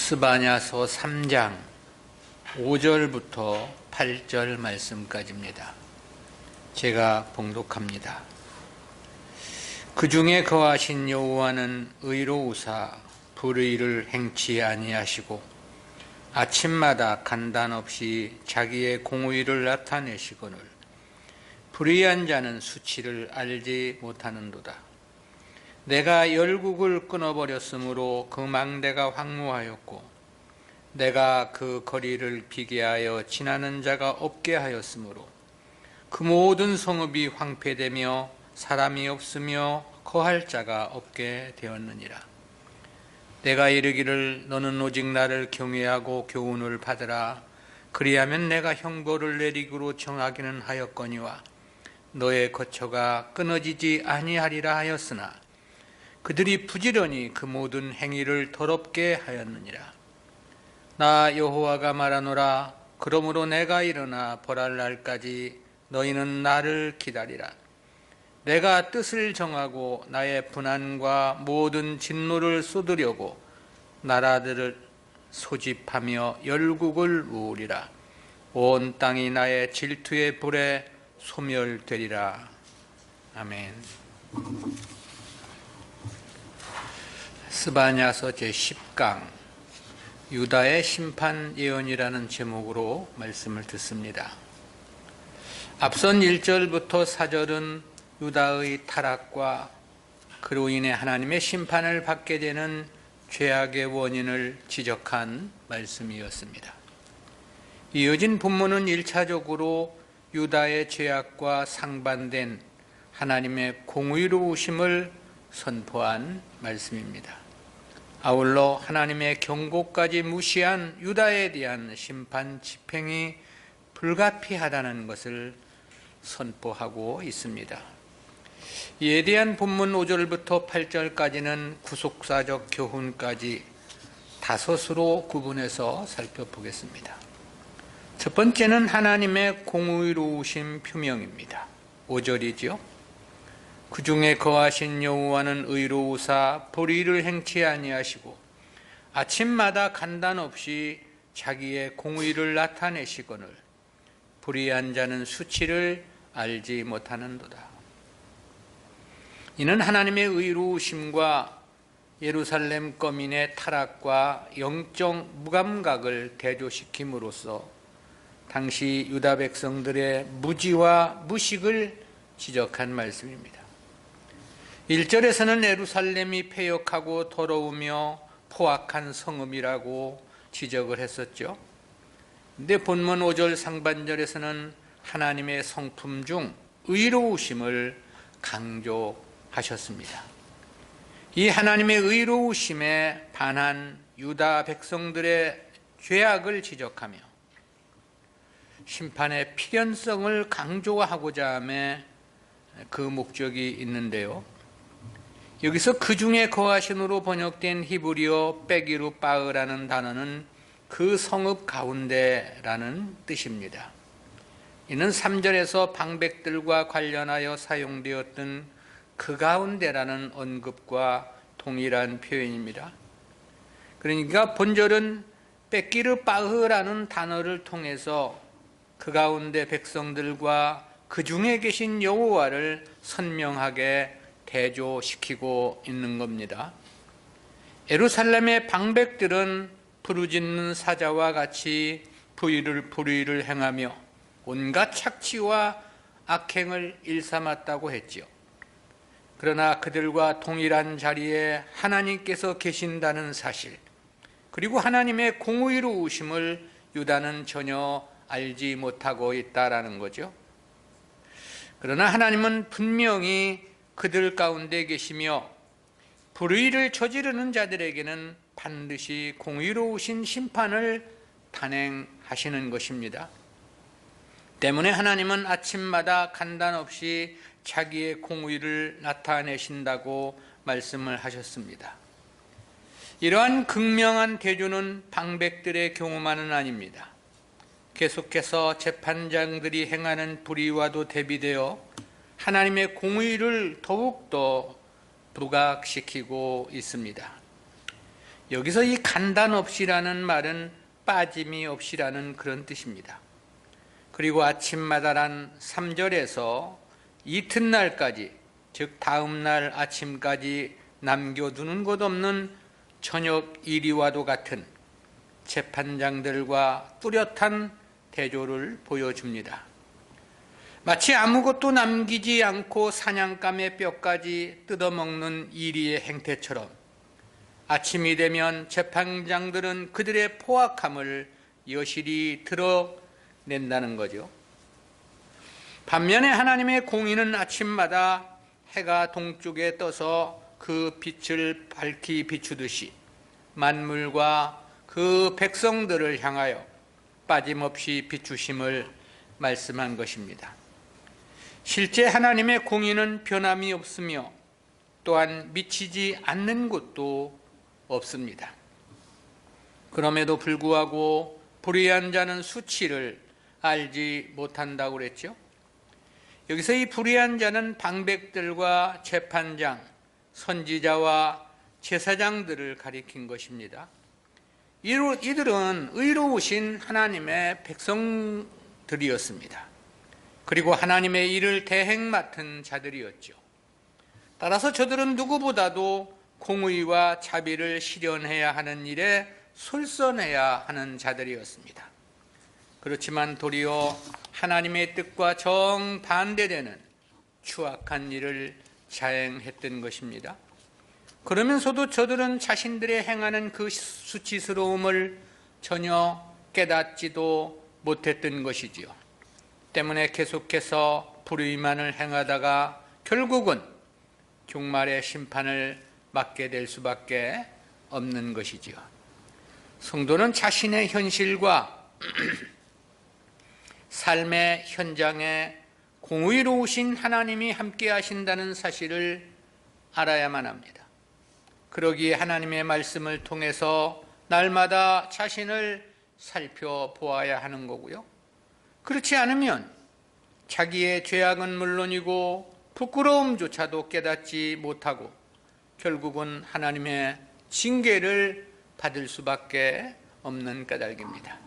스바냐서 3장 5절부터 8절 말씀까지입니다. 제가 봉독합니다. 그 중에 거하신 여호와는 의로우사 불의를 행치 아니하시고 아침마다 간단 없이 자기의 공의를 나타내시거늘 불의한 자는 수치를 알지 못하는도다. 내가 열국을 끊어버렸으므로 그 망대가 황무하였고 내가 그 거리를 비게 하여 지나는 자가 없게 하였으므로 그 모든 성읍이 황폐되며 사람이 없으며 거할 자가 없게 되었느니라. 내가 이르기를 너는 오직 나를 경외하고 교훈을 받으라. 그리하면 내가 형벌을 내리기로 정하기는 하였거니와 너의 거처가 끊어지지 아니하리라 하였으나 그들이 부지런히 그 모든 행위를 더럽게 하였느니라. 나 여호와가 말하노라. 그러므로 내가 일어나 벌할 날까지 너희는 나를 기다리라. 내가 뜻을 정하고 나의 분한과 모든 진노를 쏟으려고 나라들을 소집하며 열국을 모으리라. 온 땅이 나의 질투의 불에 소멸되리라. 아멘. 스바냐서 제10강 유다의 심판 예언이라는 제목으로 말씀을 듣습니다. 앞선 1절부터 4절은 유다의 타락과 그로 인해 하나님의 심판을 받게 되는 죄악의 원인을 지적한 말씀이었습니다. 이어진 본문은 1차적으로 유다의 죄악과 상반된 하나님의 공의로우심을 선포한 말씀입니다. 아울러 하나님의 경고까지 무시한 유다에 대한 심판 집행이 불가피하다는 것을 선포하고 있습니다. 이에 대한 본문 5절부터 8절까지는 구속사적 교훈까지 다섯으로 구분해서 살펴보겠습니다. 첫 번째는 하나님의 공의로우심 표명입니다. 5절이죠. 그 중에 거하신 여호와는 의로우사 불의를 행치 아니하시고 아침마다 간단 없이 자기의 공의를 나타내시거늘 불의한 자는 수치를 알지 못하는도다. 이는 하나님의 의로우심과 예루살렘 거민의 타락과 영적 무감각을 대조시킴으로써 당시 유다 백성들의 무지와 무식을 지적한 말씀입니다. 1절에서는 예루살렘이 패역하고 더러우며 포악한 성읍이라고 지적을 했었죠. 그런데 본문 5절 상반절에서는 하나님의 성품 중 의로우심을 강조하셨습니다. 이 하나님의 의로우심에 반한 유다 백성들의 죄악을 지적하며 심판의 필연성을 강조하고자 함에 그 목적이 있는데요. 여기서 그 중에 거하신으로 번역된 히브리어 빼기루 빠으라는 단어는 그 성읍 가운데라는 뜻입니다. 이는 3절에서 방백들과 관련하여 사용되었던 그 가운데라는 언급과 동일한 표현입니다. 그러니까 본절은 빼기르 빠흐라는 단어를 통해서 그 가운데 백성들과 그 중에 계신 여호와를 선명하게 대조시키고 있는 겁니다. 예루살렘의 방백들은 부르짖는 사자와 같이 불의를 행하며 온갖 착취와 악행을 일삼았다고 했지요. 그러나 그들과 동일한 자리에 하나님께서 계신다는 사실, 그리고 하나님의 공의로우심을 유다는 전혀 알지 못하고 있다라는 거죠. 그러나 하나님은 분명히 그들 가운데 계시며 불의를 저지르는 자들에게는 반드시 공의로우신 심판을 단행하시는 것입니다. 때문에 하나님은 아침마다 간단 없이 자기의 공의를 나타내신다고 말씀을 하셨습니다. 이러한 극명한 대조는 방백들의 경우만은 아닙니다. 계속해서 재판장들이 행하는 불의와도 대비되어 하나님의 공의를 더욱더 부각시키고 있습니다. 여기서 이 간단 없이라는 말은 빠짐이 없이라는 그런 뜻입니다. 그리고 아침마다란 3절에서 이튿날까지, 즉 다음날 아침까지 남겨두는 것 없는 저녁 이리와도 같은 재판장들과 뚜렷한 대조를 보여줍니다. 마치 아무것도 남기지 않고 사냥감의 뼈까지 뜯어먹는 이리의 행태처럼 아침이 되면 재판장들은 그들의 포악함을 여실히 드러낸다는 거죠. 반면에 하나님의 공의는 아침마다 해가 동쪽에 떠서 그 빛을 밝히 비추듯이 만물과 그 백성들을 향하여 빠짐없이 비추심을 말씀한 것입니다. 실제 하나님의 공의는 변함이 없으며 또한 미치지 않는 곳도 없습니다. 그럼에도 불구하고 불의한 자는 수치를 알지 못한다고 그랬죠. 여기서 이 불의한 자는 방백들과 재판장, 선지자와 제사장들을 가리킨 것입니다. 이들은 의로우신 하나님의 백성들이었습니다. 그리고 하나님의 일을 대행 맡은 자들이었죠. 따라서 저들은 누구보다도 공의와 자비를 실현해야 하는 일에 솔선해야 하는 자들이었습니다. 그렇지만 도리어 하나님의 뜻과 정반대되는 추악한 일을 자행했던 것입니다. 그러면서도 저들은 자신들의 행하는 그 수치스러움을 전혀 깨닫지도 못했던 것이지요. 때문에 계속해서 불의만을 행하다가 결국은 종말의 심판을 맞게 될 수밖에 없는 것이지요. 성도는 자신의 현실과 삶의 현장에 공의로우신 하나님이 함께 하신다는 사실을 알아야만 합니다. 그러기에 하나님의 말씀을 통해서 날마다 자신을 살펴보아야 하는 거고요. 그렇지 않으면 자기의 죄악은 물론이고 부끄러움조차도 깨닫지 못하고 결국은 하나님의 징계를 받을 수밖에 없는 까닭입니다.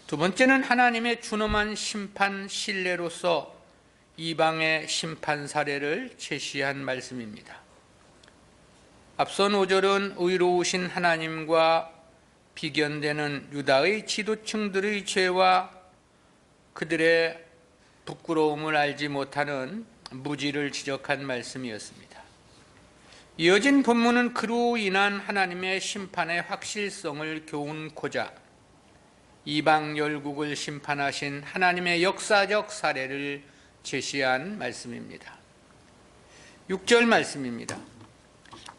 두 번째는 하나님의 준엄한 심판 신뢰로서 이방의 심판 사례를 제시한 말씀입니다. 앞선 5절은 의로우신 하나님과 비견되는 유다의 지도층들의 죄와 그들의 부끄러움을 알지 못하는 무지를 지적한 말씀이었습니다. 이어진 본문은 그로 인한 하나님의 심판의 확실성을 교훈코자 이방 열국을 심판하신 하나님의 역사적 사례를 제시한 말씀입니다. 6절 말씀입니다.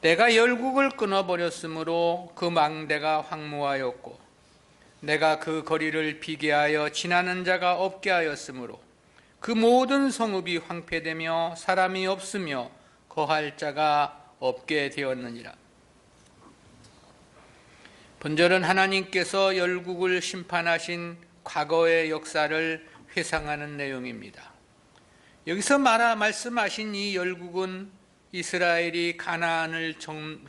내가 열국을 끊어버렸으므로 그 망대가 황무하였고 내가 그 거리를 비게 하여 지나는 자가 없게 하였으므로 그 모든 성읍이 황폐되며 사람이 없으며 거할 자가 없게 되었느니라. 본절은 하나님께서 열국을 심판하신 과거의 역사를 회상하는 내용입니다. 여기서 말씀하신 이 열국은 이스라엘이 가나안을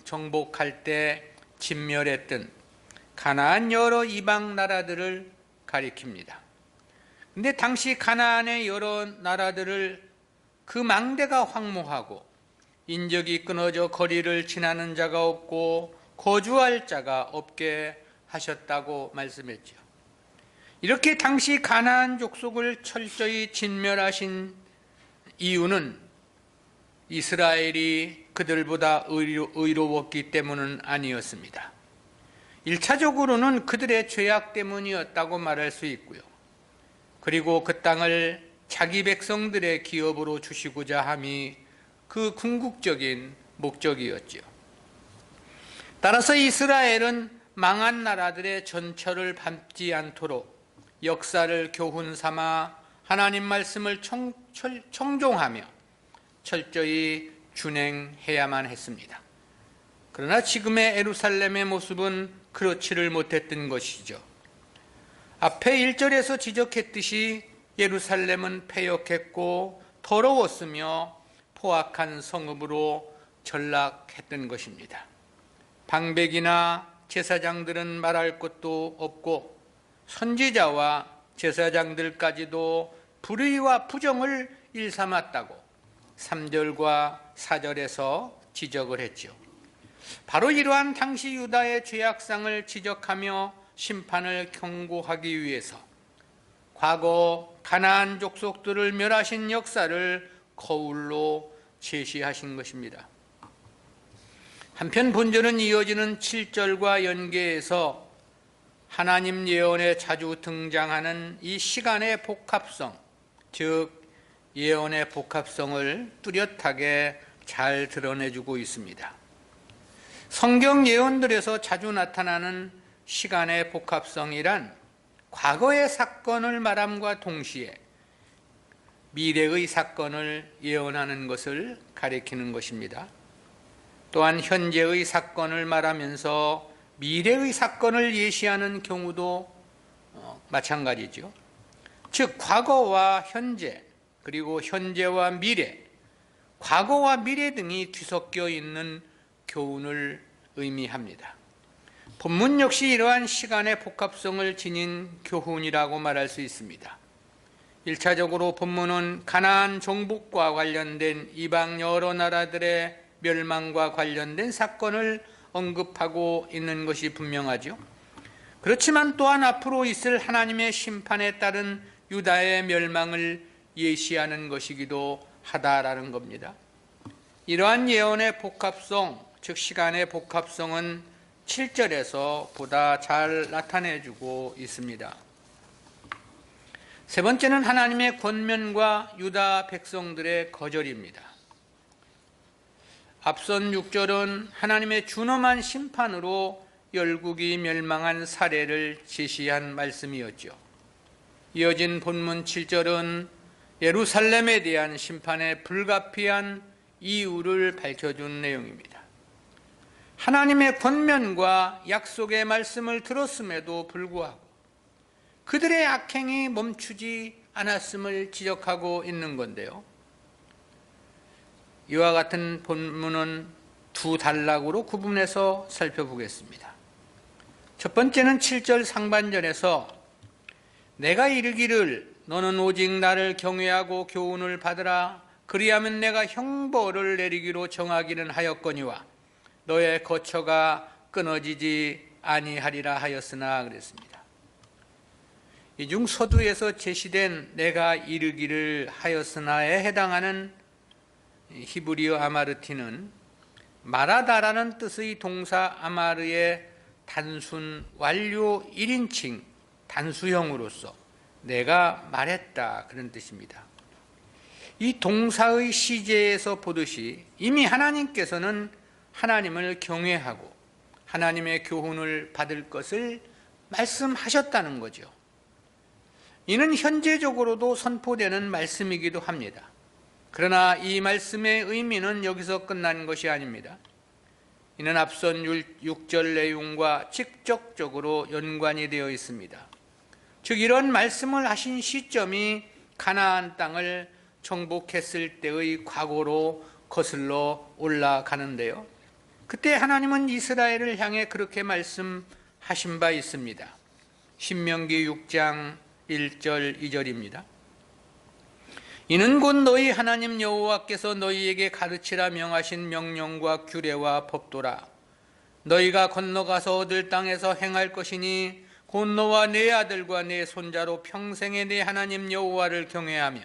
정복할 때 진멸했던 가나안 여러 이방 나라들을 가리킵니다. 근데 당시 가나안의 여러 나라들을 그 망대가 황무하고 인적이 끊어져 거리를 지나는 자가 없고 거주할 자가 없게 하셨다고 말씀했죠. 이렇게 당시 가나안 족속을 철저히 진멸하신 이유는 이스라엘이 그들보다 의로웠기 때문은 아니었습니다. 1차적으로는 그들의 죄악 때문이었다고 말할 수 있고요. 그리고 그 땅을 자기 백성들의 기업으로 주시고자 함이 그 궁극적인 목적이었지요. 따라서 이스라엘은 망한 나라들의 전철을 밟지 않도록 역사를 교훈 삼아 하나님 말씀을 청종하며 철저히 준행해야만 했습니다. 그러나 지금의 예루살렘의 모습은 그렇지를 못했던 것이죠. 앞에 1절에서 지적했듯이 예루살렘은 패역했고 더러웠으며 포악한 성읍으로 전락했던 것입니다. 방백이나 제사장들은 말할 것도 없고 선지자와 제사장들까지도 불의와 부정을 일삼았다고 3절과 4절에서 지적을 했죠. 바로 이러한 당시 유다의 죄악상을 지적하며 심판을 경고하기 위해서 과거 가나안 족속들을 멸하신 역사를 거울로 제시하신 것입니다. 한편 본절은 이어지는 7절과 연계해서 하나님 예언에 자주 등장하는 이 시간의 복합성, 즉 예언의 복합성을 뚜렷하게 잘 드러내주고 있습니다. 성경 예언들에서 자주 나타나는 시간의 복합성이란 과거의 사건을 말함과 동시에 미래의 사건을 예언하는 것을 가리키는 것입니다. 또한 현재의 사건을 말하면서 미래의 사건을 예시하는 경우도 마찬가지죠. 즉 과거와 현재, 그리고 현재와 미래, 과거와 미래 등이 뒤섞여 있는 교훈을 의미합니다. 본문 역시 이러한 시간의 복합성을 지닌 교훈이라고 말할 수 있습니다. 1차적으로 본문은 가나안 정복과 관련된 이방 여러 나라들의 멸망과 관련된 사건을 언급하고 있는 것이 분명하죠. 그렇지만 또한 앞으로 있을 하나님의 심판에 따른 유다의 멸망을 예시하는 것이기도 하다라는 겁니다. 이러한 예언의 복합성, 즉 시간의 복합성은 7절에서 보다 잘 나타내주고 있습니다. 세 번째는 하나님의 권면과 유다 백성들의 거절입니다. 앞선 6절은 하나님의 준엄한 심판으로 열국이 멸망한 사례를 제시한 말씀이었죠. 이어진 본문 7절은 예루살렘에 대한 심판의 불가피한 이유를 밝혀준 내용입니다. 하나님의 권면과 약속의 말씀을 들었음에도 불구하고 그들의 악행이 멈추지 않았음을 지적하고 있는 건데요. 이와 같은 본문은 두 단락으로 구분해서 살펴보겠습니다. 첫 번째는 7절 상반절에서 내가 이르기를 너는 오직 나를 경외하고 교훈을 받으라 그리하면 내가 형벌을 내리기로 정하기는 하였거니와 너의 거처가 끊어지지 아니하리라 하였으나 그랬습니다. 이 중 서두에서 제시된 내가 이르기를 하였으나에 해당하는 히브리어 아마르티는 말하다라는 뜻의 동사 아마르의 단순 완료 1인칭 단수형으로서 내가 말했다 그런 뜻입니다. 이 동사의 시제에서 보듯이 이미 하나님께서는 하나님을 경외하고 하나님의 교훈을 받을 것을 말씀하셨다는 거죠. 이는 현재적으로도 선포되는 말씀이기도 합니다. 그러나 이 말씀의 의미는 여기서 끝난 것이 아닙니다. 이는 앞선 6절 내용과 직접적으로 연관이 되어 있습니다. 즉 이런 말씀을 하신 시점이 가나안 땅을 정복했을 때의 과거로 거슬러 올라가는데요. 그때 하나님은 이스라엘을 향해 그렇게 말씀하신 바 있습니다. 신명기 6장 1절 2절입니다. 이는 곧 너희 하나님 여호와께서 너희에게 가르치라 명하신 명령과 규례와 법도라. 너희가 건너가서 얻을 땅에서 행할 것이니 곧 너와 네 아들과 네 손자로 평생에 네 하나님 여호와를 경외하며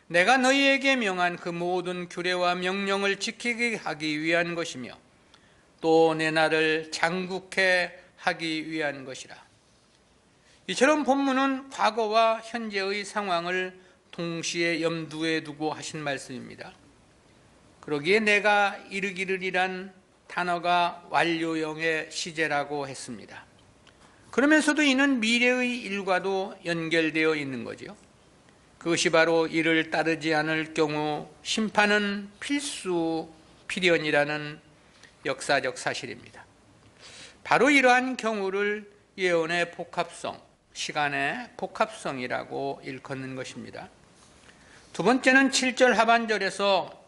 내가 너희에게 명한 그 모든 규례와 명령을 지키게 하기 위한 것이며 또 내 나를 장국케 하기 위한 것이라. 이처럼 본문은 과거와 현재의 상황을 동시에 염두에 두고 하신 말씀입니다. 그러기에 내가 이르기를이란 단어가 완료형의 시제라고 했습니다. 그러면서도 이는 미래의 일과도 연결되어 있는 거죠. 그것이 바로 이를 따르지 않을 경우 심판은 필연이라는 역사적 사실입니다. 바로 이러한 경우를 예언의 복합성, 시간의 복합성이라고 일컫는 것입니다. 두 번째는 7절 하반절에서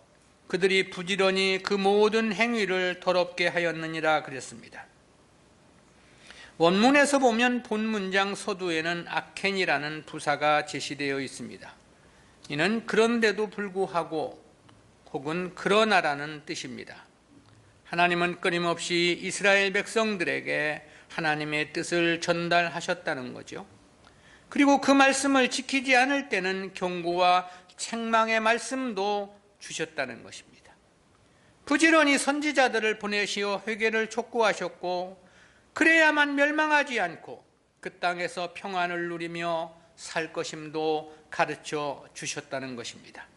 그들이 부지런히 그 모든 행위를 더럽게 하였느니라 그랬습니다. 원문에서 보면 본 문장 서두에는 아켄이라는 부사가 제시되어 있습니다. 이는 그런데도 불구하고 혹은 그러나라는 뜻입니다. 하나님은 끊임없이 이스라엘 백성들에게 하나님의 뜻을 전달하셨다는 거죠. 그리고 그 말씀을 지키지 않을 때는 경고와 책망의 말씀도 주셨다는 것입니다. 부지런히 선지자들을 보내시어 회개를 촉구하셨고 그래야만 멸망하지 않고 그 땅에서 평안을 누리며 살 것임도 가르쳐 주셨다는 것입니다.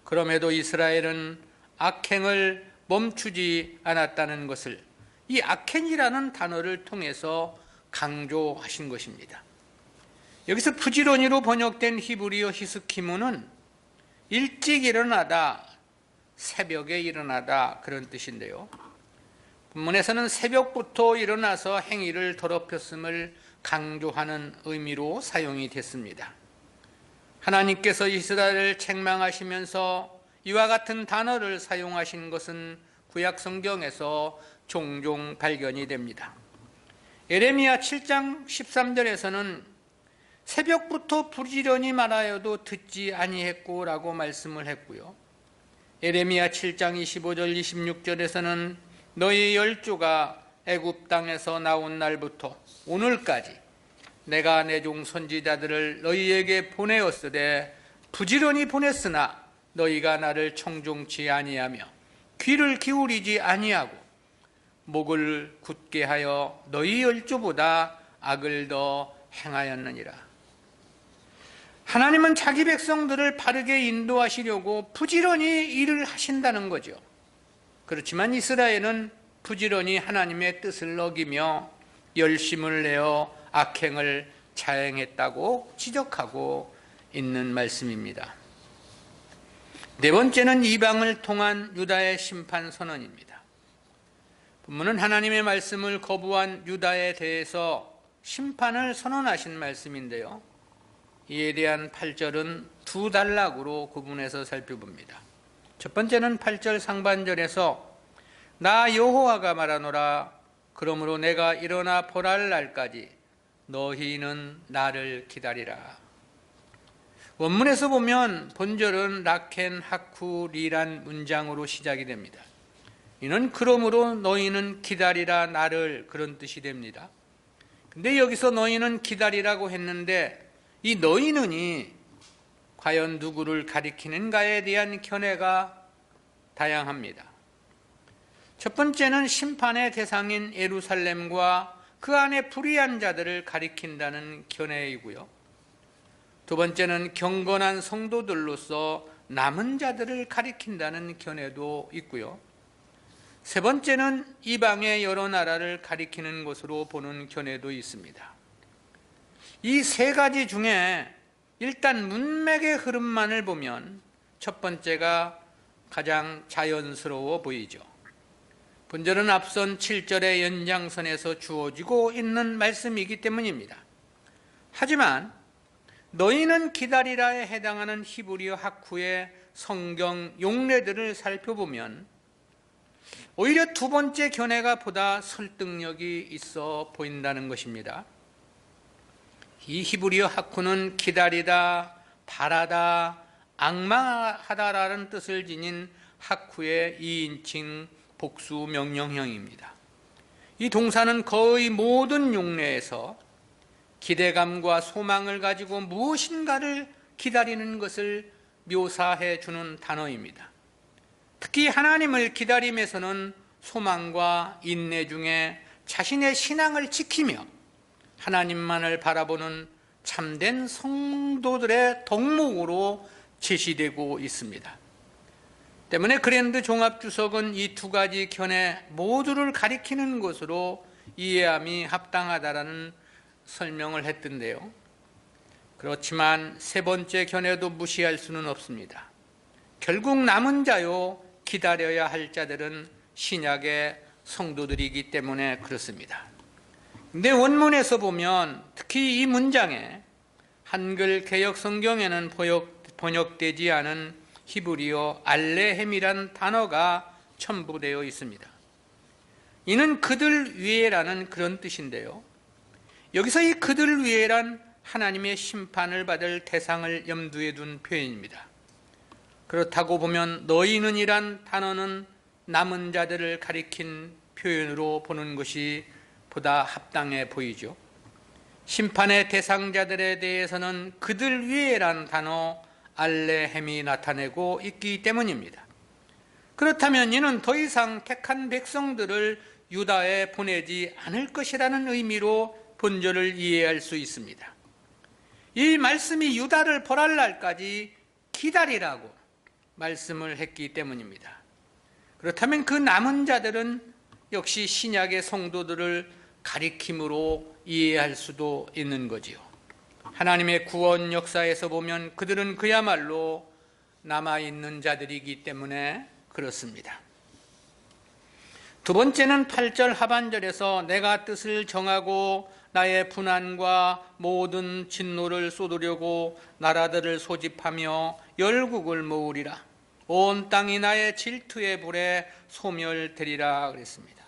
그럼에도 이스라엘은 악행을 멈추지 않았다는 것을 이 악행이라는 단어를 통해서 강조하신 것입니다. 여기서 부지런히로 번역된 히브리어 히스키무는 일찍 일어나다, 새벽에 일어나다 그런 뜻인데요. 본문에서는 새벽부터 일어나서 행위를 더럽혔음을 강조하는 의미로 사용이 됐습니다. 하나님께서 이스라엘을 책망하시면서 이와 같은 단어를 사용하신 것은 구약 성경에서 종종 발견이 됩니다. 예레미야 7장 13절에서는 새벽부터 부지런히 말하여도 듣지 아니했고 라고 말씀을 했고요. 예레미야 7장 25절 26절에서는 너희 열조가 애굽 땅에서 나온 날부터 오늘까지 내가 내 종 선지자들을 너희에게 보내었으되 부지런히 보냈으나 너희가 나를 청종치 아니하며 귀를 기울이지 아니하고 목을 굳게 하여 너희 열조보다 악을 더 행하였느니라. 하나님은 자기 백성들을 바르게 인도하시려고 부지런히 일을 하신다는 거죠. 그렇지만 이스라엘은 부지런히 하나님의 뜻을 어기며 열심을 내어 악행을 자행했다고 지적하고 있는 말씀입니다. 네 번째는 이방을 통한 유다의 심판 선언입니다. 본문은 하나님의 말씀을 거부한 유다에 대해서 심판을 선언하신 말씀인데요. 이에 대한 8절은 두 단락으로 구분해서 살펴봅니다. 첫 번째는 8절 상반절에서 나 여호와가 말하노라 그러므로 내가 일어나 벌할 날까지 너희는 나를 기다리라. 원문에서 보면 본절은 라켄 하쿠 리란 문장으로 시작이 됩니다. 이는 그러므로 너희는 기다리라 나를 그런 뜻이 됩니다. 근데 여기서 너희는 기다리라고 했는데 이 너희는이 과연 누구를 가리키는가에 대한 견해가 다양합니다. 첫 번째는 심판의 대상인 예루살렘과 그 안에 불의한 자들을 가리킨다는 견해이고요. 두 번째는 경건한 성도들로서 남은 자들을 가리킨다는 견해도 있고요. 세 번째는 이방의 여러 나라를 가리키는 것으로 보는 견해도 있습니다. 이 세 가지 중에 일단 문맥의 흐름만을 보면 첫 번째가 가장 자연스러워 보이죠. 본절은 앞선 7절의 연장선에서 주어지고 있는 말씀이기 때문입니다. 하지만 너희는 기다리라에 해당하는 히브리어 하쿠의 성경 용례들을 살펴보면 오히려 두 번째 견해가 보다 설득력이 있어 보인다는 것입니다. 이 히브리어 하쿠는 기다리다, 바라다, 앙망하다라는 뜻을 지닌 하쿠의 2인칭 복수 명령형입니다. 이 동사는 거의 모든 용례에서 기대감과 소망을 가지고 무엇인가를 기다리는 것을 묘사해 주는 단어입니다. 특히 하나님을 기다림에서는 소망과 인내 중에 자신의 신앙을 지키며 하나님만을 바라보는 참된 성도들의 덕목으로 제시되고 있습니다. 때문에 그랜드 종합주석은 이 두 가지 견해 모두를 가리키는 것으로 이해함이 합당하다라는 설명을 했던데요. 그렇지만 세 번째 견해도 무시할 수는 없습니다. 결국 남은 자요 기다려야 할 자들은 신약의 성도들이기 때문에 그렇습니다. 근데 원문에서 보면 특히 이 문장에 한글 개역 성경에는 번역되지 않은 히브리어 알레헴이란 단어가 첨부되어 있습니다. 이는 그들 위에라는 그런 뜻인데요. 여기서 이 그들 위에란 하나님의 심판을 받을 대상을 염두에 둔 표현입니다. 그렇다고 보면 너희는 이란 단어는 남은 자들을 가리킨 표현으로 보는 것이 보다 합당해 보이죠. 심판의 대상자들에 대해서는 그들 위에란 단어 알레헴이 나타내고 있기 때문입니다. 그렇다면 이는 더 이상 택한 백성들을 유다에 보내지 않을 것이라는 의미로 본절을 이해할 수 있습니다. 이 말씀이 유다를 벌할 날까지 기다리라고 말씀을 했기 때문입니다. 그렇다면 그 남은 자들은 역시 신약의 성도들을 가리킴으로 이해할 수도 있는 거지요. 하나님의 구원 역사에서 보면 그들은 그야말로 남아있는 자들이기 때문에 그렇습니다. 두 번째는 8절 하반절에서 내가 뜻을 정하고 나의 분한과 모든 진노를 쏟으려고 나라들을 소집하며 열국을 모으리라. 온 땅이 나의 질투의 불에 소멸되리라 그랬습니다.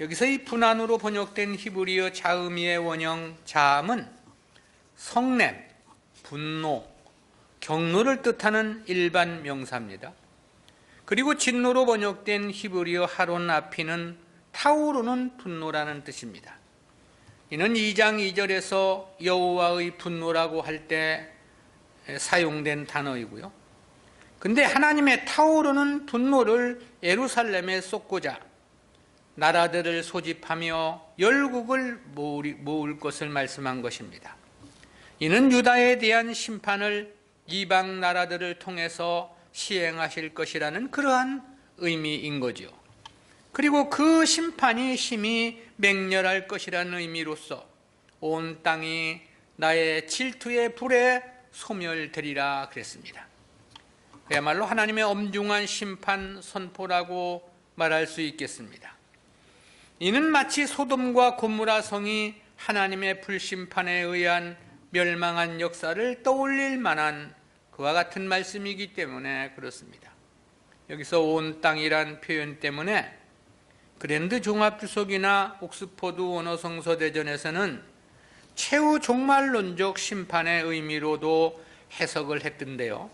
여기서 이 분한으로 번역된 히브리어 자음이의 원형 자음은 성냄, 분노, 경노를 뜻하는 일반 명사입니다. 그리고 진노로 번역된 히브리어 하론 아피는 타오르는 분노라는 뜻입니다. 이는 2장 2절에서 여호와의 분노라고 할 때 사용된 단어이고요. 근데 하나님의 타오르는 분노를 예루살렘에 쏟고자 나라들을 소집하며 열국을 모을 것을 말씀한 것입니다. 이는 유다에 대한 심판을 이방 나라들을 통해서 시행하실 것이라는 그러한 의미인 거죠. 그리고 그 심판이 심히 맹렬할 것이라는 의미로서 온 땅이 나의 질투의 불에 소멸되리라 그랬습니다. 그야말로 하나님의 엄중한 심판 선포라고 말할 수 있겠습니다. 이는 마치 소돔과 고모라 성이 하나님의 불심판에 의한 멸망한 역사를 떠올릴 만한 그와 같은 말씀이기 때문에 그렇습니다. 여기서 온 땅이란 표현 때문에 그랜드 종합주석이나 옥스퍼드 원어성서대전에서는 최후 종말론적 심판의 의미로도 해석을 했던데요.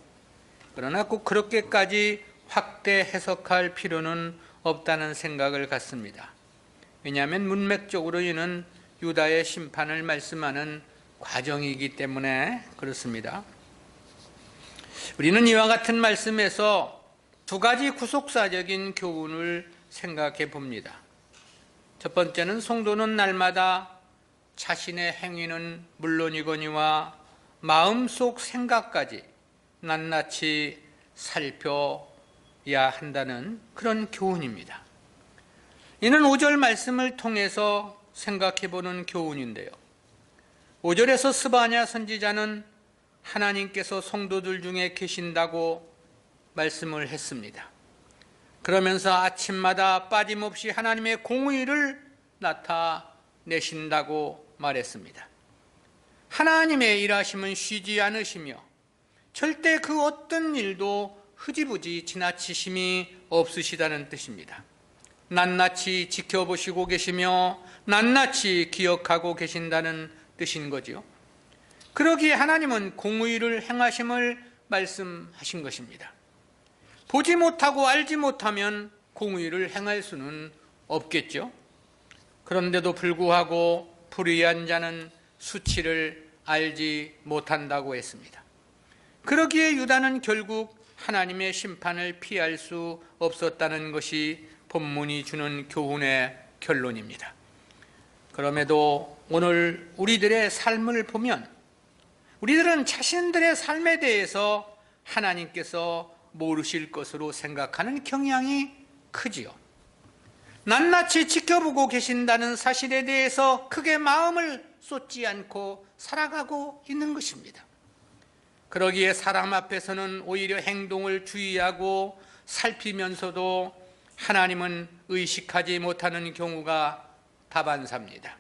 그러나 꼭 그렇게까지 확대 해석할 필요는 없다는 생각을 갖습니다. 왜냐하면 문맥적으로 이는 유다의 심판을 말씀하는 과정이기 때문에 그렇습니다. 우리는 이와 같은 말씀에서 두 가지 구속사적인 교훈을 생각해 봅니다. 첫 번째는 성도는 날마다 자신의 행위는 물론이거니와 마음속 생각까지 낱낱이 살펴야 한다는 그런 교훈입니다. 이는 5절 말씀을 통해서 생각해 보는 교훈인데요. 5절에서 스바냐 선지자는 하나님께서 성도들 중에 계신다고 말씀을 했습니다. 그러면서 아침마다 빠짐없이 하나님의 공의를 나타내신다고 말했습니다. 하나님의 일하심은 쉬지 않으시며 절대 그 어떤 일도 흐지부지 지나치심이 없으시다는 뜻입니다. 낱낱이 지켜보시고 계시며 낱낱이 기억하고 계신다는 뜻인 거지요. 그러기에 하나님은 공의를 행하심을 말씀하신 것입니다. 보지 못하고 알지 못하면 공의를 행할 수는 없겠죠. 그런데도 불구하고 불의한 자는 수치를 알지 못한다고 했습니다. 그러기에 유다는 결국 하나님의 심판을 피할 수 없었다는 것이 본문이 주는 교훈의 결론입니다. 그럼에도 오늘 우리들의 삶을 보면 우리들은 자신들의 삶에 대해서 하나님께서 모르실 것으로 생각하는 경향이 크지요. 낱낱이 지켜보고 계신다는 사실에 대해서 크게 마음을 쏟지 않고 살아가고 있는 것입니다. 그러기에 사람 앞에서는 오히려 행동을 주의하고 살피면서도 하나님은 의식하지 못하는 경우가 다반사입니다.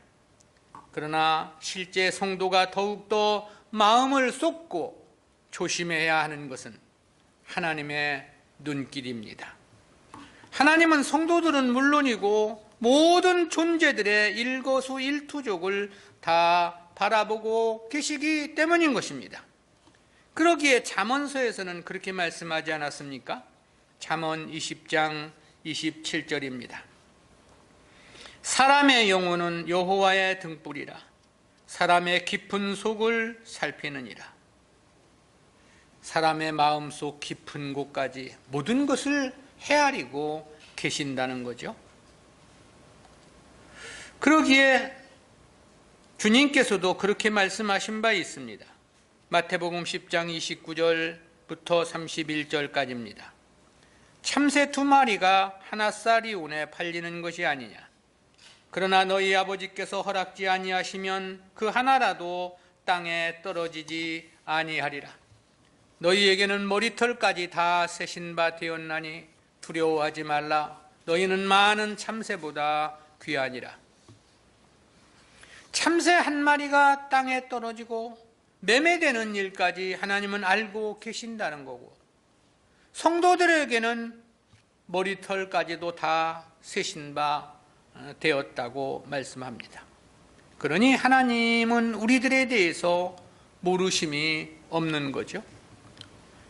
그러나 실제 성도가 더욱더 마음을 쏟고 조심해야 하는 것은 하나님의 눈길입니다. 하나님은 성도들은 물론이고 모든 존재들의 일거수일투족을 다 바라보고 계시기 때문인 것입니다. 그러기에 잠언서에서는 그렇게 말씀하지 않았습니까? 잠언 20장 27절입니다. 사람의 영혼은 여호와의 등불이라 사람의 깊은 속을 살피느니라. 사람의 마음속 깊은 곳까지 모든 것을 헤아리고 계신다는 거죠. 그러기에 주님께서도 그렇게 말씀하신 바 있습니다. 마태복음 10장 29절부터 31절까지입니다. 참새 2마리가 하나 쌀이 온에 팔리는 것이 아니냐. 그러나 너희 아버지께서 허락지 아니하시면 그 하나라도 땅에 떨어지지 아니하리라. 너희에게는 머리털까지 다 세신 바 되었나니 두려워하지 말라. 너희는 많은 참새보다 귀하니라. 참새 한 마리가 땅에 떨어지고 매매되는 일까지 하나님은 알고 계신다는 거고, 성도들에게는 머리털까지도 다 세신 바 되었다고 말씀합니다. 그러니 하나님은 우리들에 대해서 모르심이 없는 거죠.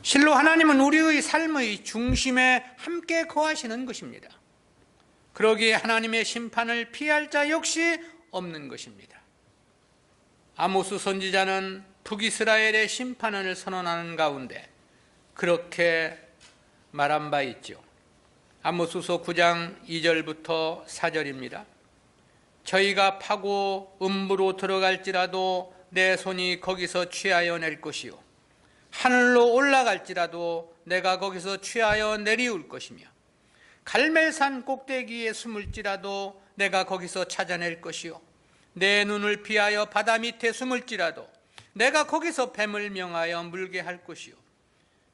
실로 하나님은 우리의 삶의 중심에 함께 거하시는 것입니다. 그러기에 하나님의 심판을 피할 자 역시 없는 것입니다. 아모스 선지자는 북이스라엘의 심판을 선언하는 가운데 그렇게 말한 바 있죠. 아모스서 9장 2절부터 4절입니다. 저희가 파고 음부로 들어갈지라도 내 손이 거기서 취하여 낼 것이요 하늘로 올라갈지라도 내가 거기서 취하여 내리울 것이며 갈멜산 꼭대기에 숨을지라도 내가 거기서 찾아낼 것이요 내 눈을 피하여 바다 밑에 숨을지라도 내가 거기서 뱀을 명하여 물게 할 것이요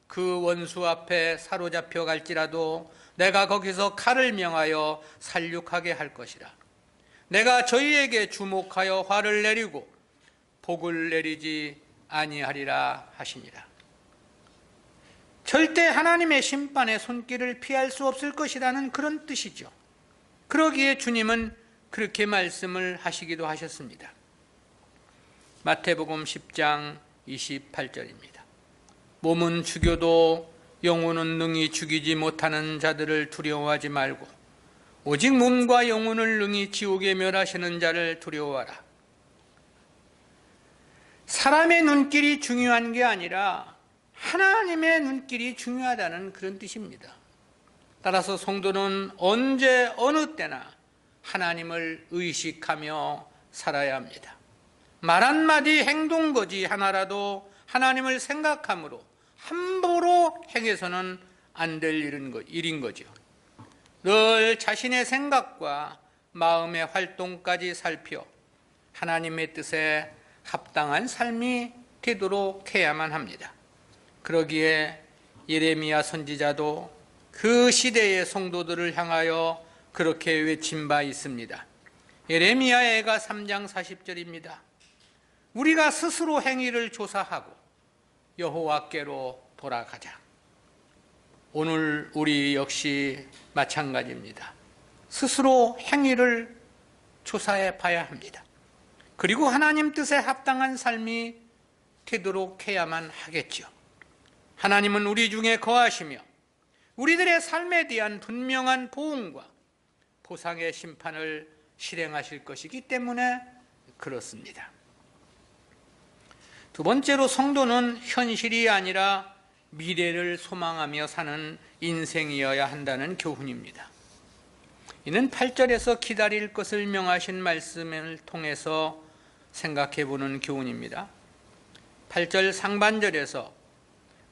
그 원수 앞에 사로잡혀 갈지라도 내가 거기서 칼을 명하여 살육하게 할 것이라. 내가 저희에게 주목하여 화를 내리고 복을 내리지 아니하리라 하시니라. 절대 하나님의 심판의 손길을 피할 수 없을 것이라는 그런 뜻이죠. 그러기에 주님은 그렇게 말씀을 하시기도 하셨습니다. 마태복음 10장 28절입니다. 몸은 죽여도 영혼은 능히 죽이지 못하는 자들을 두려워하지 말고 오직 몸과 영혼을 능히 지옥에 멸하시는 자를 두려워하라. 사람의 눈길이 중요한 게 아니라 하나님의 눈길이 중요하다는 그런 뜻입니다. 따라서 성도는 언제 어느 때나 하나님을 의식하며 살아야 합니다. 말 한마디 행동거지 하나라도 하나님을 생각함으로 함부로 행해서는 안 될 일인 거죠. 늘 자신의 생각과 마음의 활동까지 살펴 하나님의 뜻에 합당한 삶이 되도록 해야만 합니다. 그러기에 예레미야 선지자도 그 시대의 성도들을 향하여 그렇게 외친 바 있습니다. 예레미야애가 3장 40절입니다. 우리가 스스로 행위를 조사하고 여호와께로 돌아가자. 오늘 우리 역시 마찬가지입니다. 스스로 행위를 조사해 봐야 합니다. 그리고 하나님 뜻에 합당한 삶이 되도록 해야만 하겠죠. 하나님은 우리 중에 거하시며 우리들의 삶에 대한 분명한 보응과 보상의 심판을 실행하실 것이기 때문에 그렇습니다. 두 번째로 성도는 현실이 아니라 미래를 소망하며 사는 인생이어야 한다는 교훈입니다. 이는 8절에서 기다릴 것을 명하신 말씀을 통해서 생각해 보는 교훈입니다. 8절 상반절에서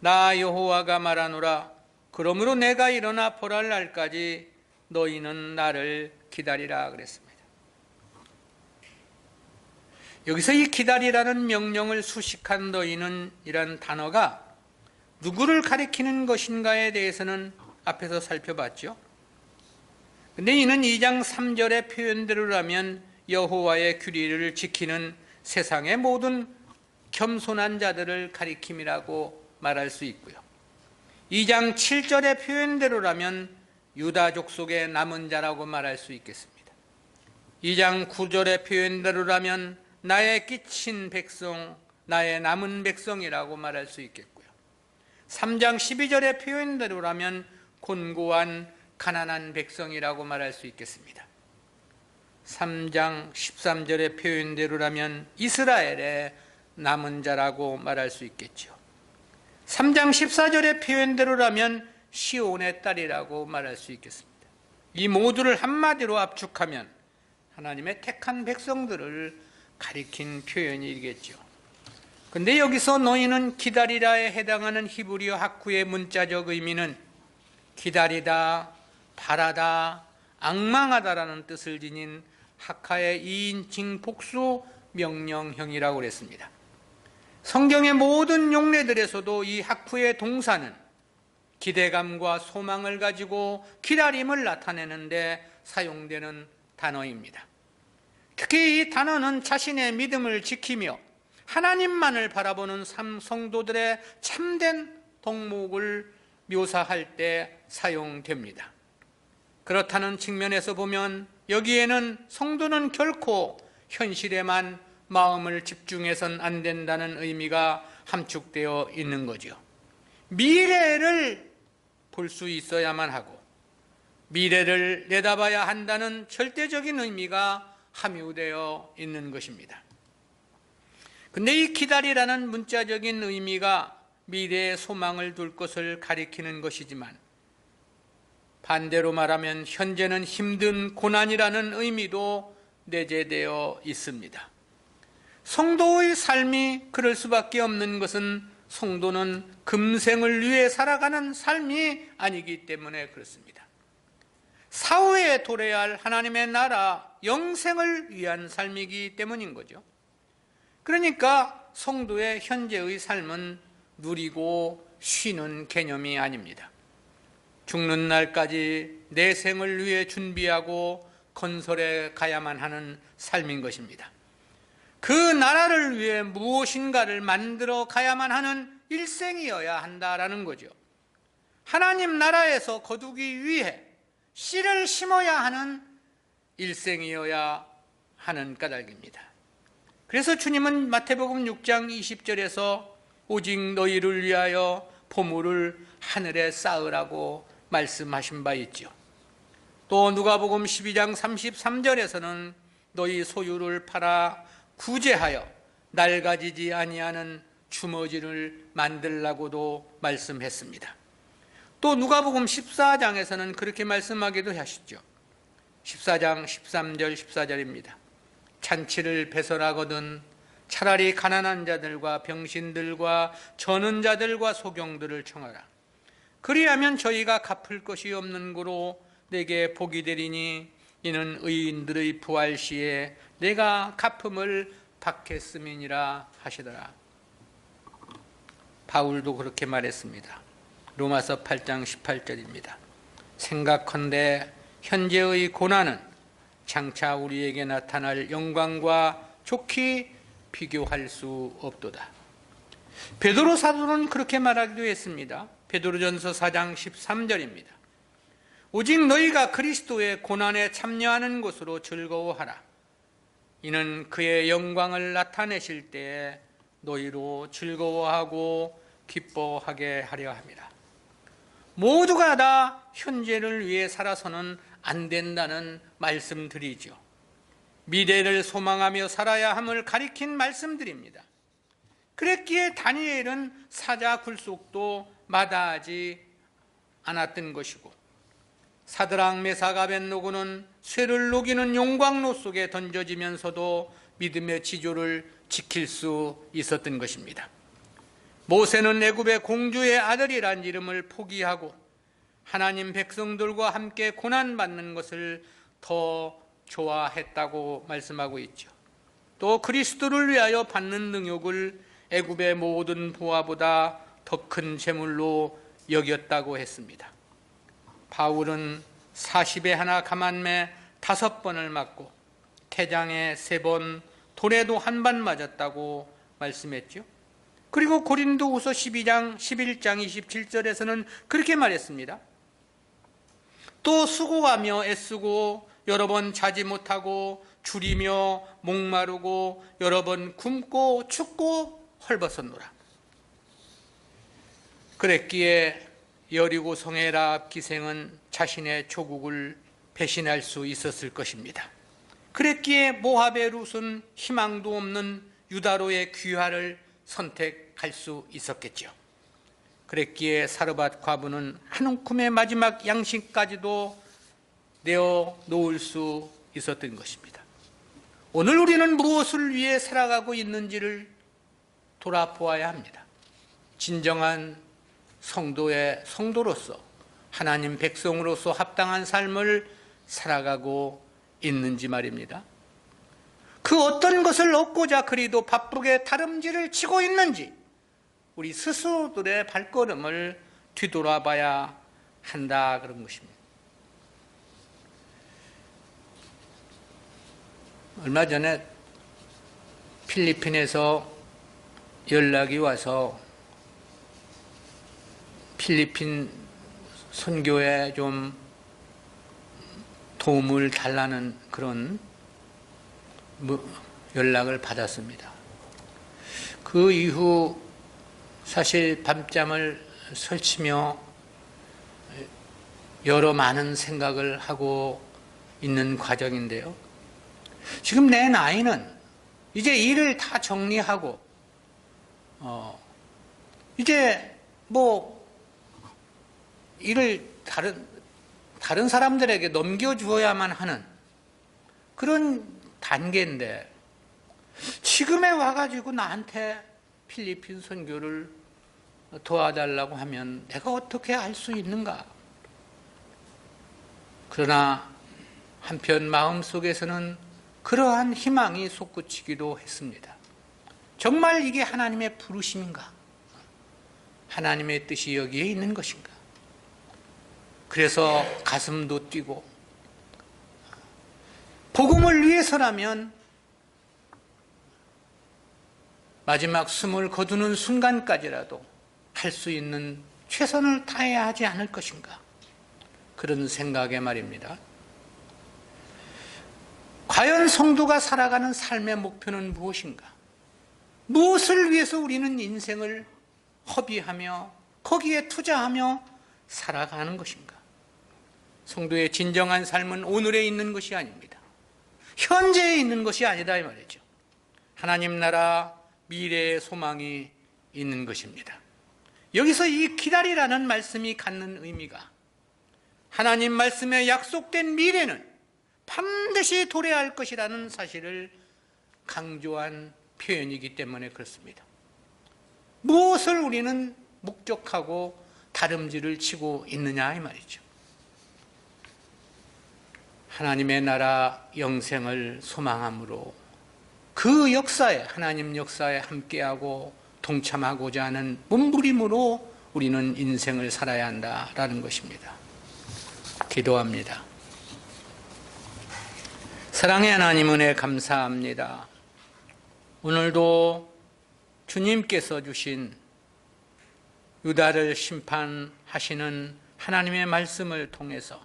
나 여호와가 말하노라 그러므로 내가 일어나 벌할 날까지 너희는 나를 기다리라 그랬습니다. 여기서 이 기다리라는 명령을 수식한 너희는 이란 단어가 누구를 가리키는 것인가에 대해서는 앞에서 살펴봤죠. 근데 이는 2장 3절의 표현대로라면 여호와의 규례를 지키는 세상의 모든 겸손한 자들을 가리킴이라고 말할 수 있고요. 2장 7절의 표현대로라면 유다 족속의 남은 자라고 말할 수 있겠습니다. 2장 9절의 표현대로라면 나의 끼친 백성, 나의 남은 백성이라고 말할 수 있겠고요. 3장 12절의 표현대로라면 곤고한 가난한 백성이라고 말할 수 있겠습니다. 3장 13절의 표현대로라면 이스라엘의 남은 자라고 말할 수 있겠죠. 3장 14절의 표현대로라면 시온의 딸이라고 말할 수 있겠습니다. 이 모두를 한마디로 압축하면 하나님의 택한 백성들을 가리킨 표현이겠죠. 근데 여기서 너희는 기다리라에 해당하는 히브리어 하쿠의 문자적 의미는 기다리다, 바라다, 앙망하다라는 뜻을 지닌 하카의 2인칭 복수 명령형이라고 그랬습니다. 성경의 모든 용례들에서도 이 하쿠의 동사는 기대감과 소망을 가지고 기다림을 나타내는데 사용되는 단어입니다. 특히 이 단어는 자신의 믿음을 지키며 하나님만을 바라보는 성도들의 참된 덕목을 묘사할 때 사용됩니다. 그렇다는 측면에서 보면 여기에는 성도는 결코 현실에만 마음을 집중해서는 안 된다는 의미가 함축되어 있는 거죠. 미래를 볼 수 있어야만 하고 미래를 내다봐야 한다는 절대적인 의미가 함유되어 있는 것입니다. 근데 이 기다리라는 문자적인 의미가 미래에 소망을 둘 것을 가리키는 것이지만 반대로 말하면 현재는 힘든 고난이라는 의미도 내재되어 있습니다. 성도의 삶이 그럴 수밖에 없는 것은 성도는 금생을 위해 살아가는 삶이 아니기 때문에 그렇습니다. 사후에 도래야 할 하나님의 나라 영생을 위한 삶이기 때문인 거죠. 그러니까 성도의 현재의 삶은 누리고 쉬는 개념이 아닙니다. 죽는 날까지 내 생을 위해 준비하고 건설해 가야만 하는 삶인 것입니다. 그 나라를 위해 무엇인가를 만들어 가야만 하는 일생이어야 한다라는 거죠. 하나님 나라에서 거두기 위해 씨를 심어야 하는 일생이어야 하는 까닭입니다. 그래서 주님은 마태복음 6장 20절에서 오직 너희를 위하여 보물을 하늘에 쌓으라고 말씀하신 바 있죠. 또 누가복음 12장 33절에서는 너희 소유를 팔아 구제하여 낡아지지 아니하는 주머니를 만들라고도 말씀했습니다. 또 누가복음 14장에서는 그렇게 말씀하기도 하시죠. 14장 13절 14절입니다. 잔치를 배설하거든 차라리 가난한 자들과 병신들과 저는 자들과 소경들을 청하라. 그리하면 저희가 갚을 것이 없는 고로 내게 복이 되리니 이는 의인들의 부활 시에 내가 갚음을 받겠음이니라 하시더라. 바울도 그렇게 말했습니다. 로마서 8장 18절입니다. 생각컨대 현재의 고난은 장차 우리에게 나타날 영광과 좋게 비교할 수 없도다. 베드로 사도는 그렇게 말하기도 했습니다. 베드로전서 4장 13절입니다. 오직 너희가 그리스도의 고난에 참여하는 것으로 즐거워하라. 이는 그의 영광을 나타내실 때에 너희로 즐거워하고 기뻐하게 하려 함이라. 모두가 다 현재를 위해 살아서는 안 된다는 말씀들이죠. 미래를 소망하며 살아야 함을 가리킨 말씀들입니다. 그랬기에 다니엘은 사자 굴속도 마다하지 않았던 것이고 사드락 메삭 아벳노고는 쇠를 녹이는 용광로 속에 던져지면서도 믿음의 지조를 지킬 수 있었던 것입니다. 모세는 애굽의 공주의 아들이란 이름을 포기하고 하나님 백성들과 함께 고난받는 것을 더 좋아했다고 말씀하고 있죠. 또 그리스도를 위하여 받는 능욕을 애굽의 모든 부하보다 더 큰 재물로 여겼다고 했습니다. 바울은 40에 하나 가만매 5번을 맞고 태장에 3번, 돌에도 1번 맞았다고 말씀했죠. 그리고 고린도후서 12장 11장 27절에서는 그렇게 말했습니다. 또 수고하며 애쓰고 여러 번 자지 못하고 줄이며 목마르고 여러 번 굶고 춥고 헐벗었노라. 그랬기에 여리고 성의 라합 기생은 자신의 조국을 배신할 수 있었을 것입니다. 그랬기에 모압의 룻은 희망도 없는 유다로의 귀화를 선택할 수 있었겠죠. 그랬기에 사르밧 과부는 한 움큼의 마지막 양식까지도 내어 놓을 수 있었던 것입니다. 오늘 우리는 무엇을 위해 살아가고 있는지를 돌아보아야 합니다. 진정한 성도로서 하나님 백성으로서 합당한 삶을 살아가고 있는지 말입니다. 그 어떤 것을 얻고자 그리도 바쁘게 다름질을 치고 있는지 우리 스스로들의 발걸음을 뒤돌아봐야 한다, 그런 것입니다. 얼마 전에 필리핀에서 연락이 와서 필리핀 선교에 좀 도움을 달라는 그런 연락을 받았습니다. 그 이후 사실 밤잠을 설치며 여러 많은 생각을 하고 있는 과정인데요. 지금 내 나이는 이제 일을 다 정리하고 이제 뭐 일을 다른 사람들에게 넘겨주어야만 하는 그런 단계인데 지금에 와가지고 나한테 필리핀 선교를 도와달라고 하면 내가 어떻게 할 수 있는가? 그러나 한편 마음속에서는 그러한 희망이 솟구치기도 했습니다. 정말 이게 하나님의 부르심인가? 하나님의 뜻이 여기에 있는 것인가? 그래서 가슴도 뛰고 복음을 위해서라면 마지막 숨을 거두는 순간까지라도 할 수 있는 최선을 다해야 하지 않을 것인가? 그런 생각에 말입니다. 과연 성도가 살아가는 삶의 목표는 무엇인가? 무엇을 위해서 우리는 인생을 허비하며 거기에 투자하며 살아가는 것인가? 성도의 진정한 삶은 오늘에 있는 것이 아닙니다. 현재에 있는 것이 아니다 이 말이죠. 하나님 나라 미래의 소망이 있는 것입니다. 여기서 이 기다리라는 말씀이 갖는 의미가 하나님 말씀에 약속된 미래는 반드시 도래할 것이라는 사실을 강조한 표현이기 때문에 그렇습니다. 무엇을 우리는 목적하고 다름질을 치고 있느냐 이 말이죠. 하나님의 나라 영생을 소망함으로 그 역사에, 하나님 역사에 함께하고 동참하고자 하는 몸부림으로 우리는 인생을 살아야 한다라는 것입니다. 기도합니다. 사랑의 하나님 은혜 감사합니다. 오늘도 주님께서 주신 유다를 심판하시는 하나님의 말씀을 통해서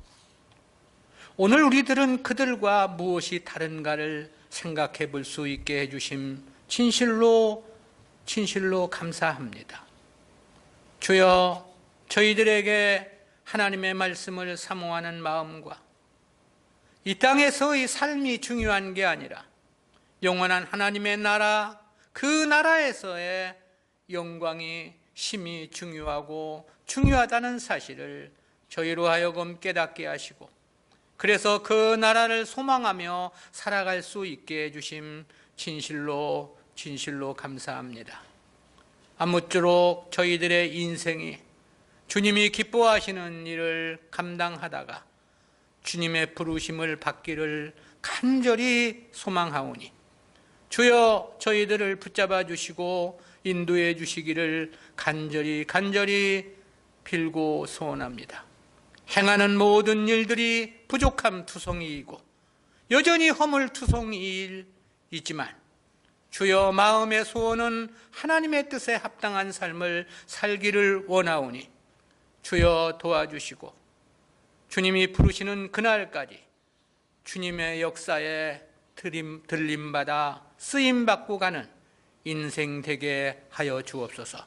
오늘 우리들은 그들과 무엇이 다른가를 생각해 볼 수 있게 해주심 진실로 감사합니다. 주여, 저희들에게 하나님의 말씀을 사모하는 마음과 이 땅에서의 삶이 중요한 게 아니라 영원한 하나님의 나라, 그 나라에서의 영광이 심히 중요하고 중요하다는 사실을 저희로 하여금 깨닫게 하시고 그래서 그 나라를 소망하며 살아갈 수 있게 해주심 진실로 감사합니다. 아무쪼록 저희들의 인생이 주님이 기뻐하시는 일을 감당하다가 주님의 부르심을 받기를 간절히 소망하오니 주여 저희들을 붙잡아 주시고 인도해 주시기를 간절히 빌고 소원합니다. 행하는 모든 일들이 부족함 투성이이고 여전히 허물투성이이지만 주여, 마음의 소원은 하나님의 뜻에 합당한 삶을 살기를 원하오니 주여 도와주시고 주님이 부르시는 그날까지 주님의 역사에 들림받아 쓰임받고 가는 인생 되게 하여 주옵소서.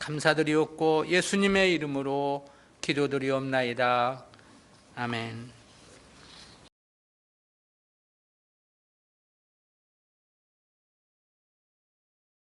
감사드리옵고 예수님의 이름으로 기도드리옵나이다. 아멘.